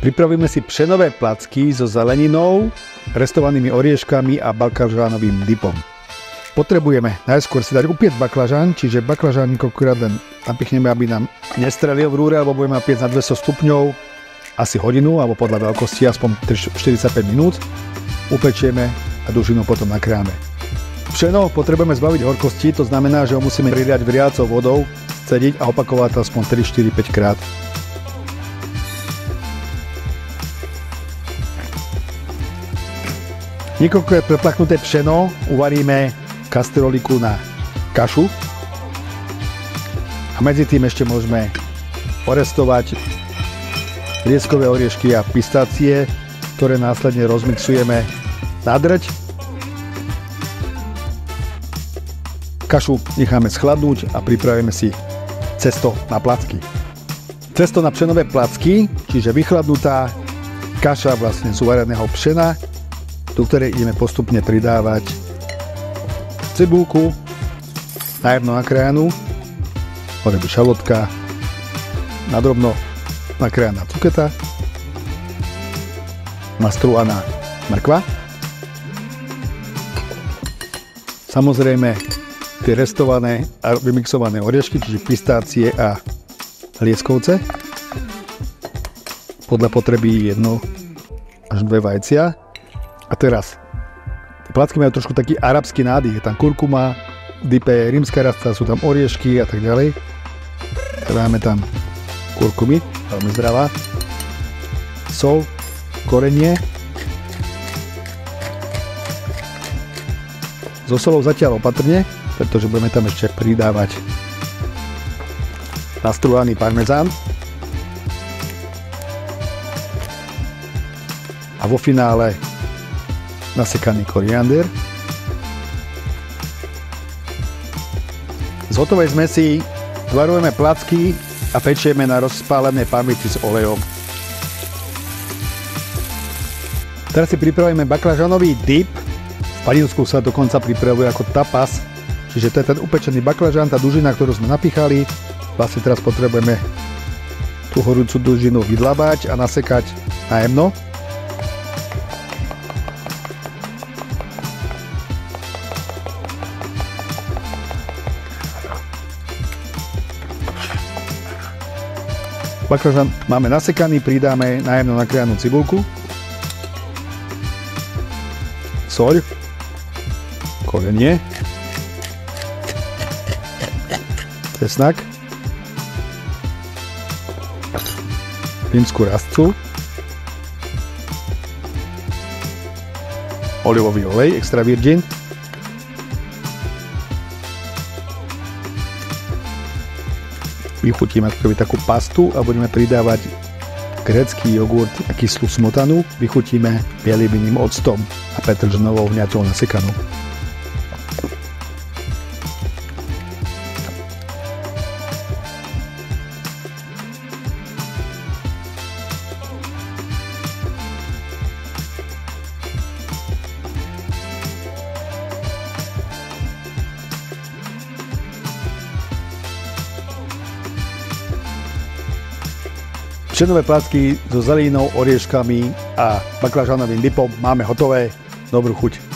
Pripravíme si pšenové placky so zeleninou, restovanými orieškami a baklažánovým dipom. Potrebujeme najskôr si dať upiec baklažán, čiže baklažán niekoľkokrát len napichneme, aby nám nestrelil v rúre, alebo budeme piec na 200 stupňov asi hodinu, alebo podľa veľkosti aspoň 45 minút. Upečieme a dužinu potom nakráme. Pšeno potrebujeme zbaviť horkosti, to znamená, že ho musíme priliať vriacou vodou, scediť a opakovať to aspoň 3, 4, 5 krát. Niekoľko preplachnuté pšeno uvaríme kastroliku na kašu a medzi tým ešte môžeme orestovať lieskové oriešky a pistácie, ktoré následne rozmixujeme na drť. Kašu necháme schladnúť a pripravíme si cesto na placky. Cesto na pšenové placky, čiže vychladnutá kaša vlastne z uvareného pšena, do ktorej ideme postupne pridávať cibulku, najemno nakrájanú, môže byť šalotka, nadrobno nakrájaná cuketa, nastrúhaná mrkva. Samozrejme tie restované a vymixované oriešky, čiže pistácie a lieskovce. Podľa potreby 1 až 2 vajcia. A teraz, tie placky majú trošku taký arabský nádych, je tam kurkuma, dipe je rímska rasta, sú tam oriešky a tak ďalej. Dáme tam kurkumy, veľmi zdravá, sol, korenie. So solou zatiaľ opatrne, pretože budeme tam ešte pridávať nastrúhaný parmezán. A vo finále nasekaný koriander. Z hotovej zmesi tvarujeme placky a pečieme na rozpálenej pamäti s olejom. Teraz si pripravíme baklažanový dip. V Španielsku sa dokonca pripravuje ako tapas, čiže to je ten upečený baklažán, tá dužina, ktorú sme napichali. Vlastne teraz potrebujeme tú horúcu dužinu vydlabať a nasekať na jemno. Baklažán máme nasekaný, pridáme najemno nakrájanú cibulku, soľ, korenie, cesnak, rímsku rastcu, olivový olej extra virgin, vychutíme takú pastu a budeme pridávať grécky jogurt a kyslú smotanu. Vychutíme bielým vinným octom a petržlenovou hňatou nasekanou. Pšenové placky so zeleninou, orieškami a baklažánovým dipom máme hotové. Dobrú chuť.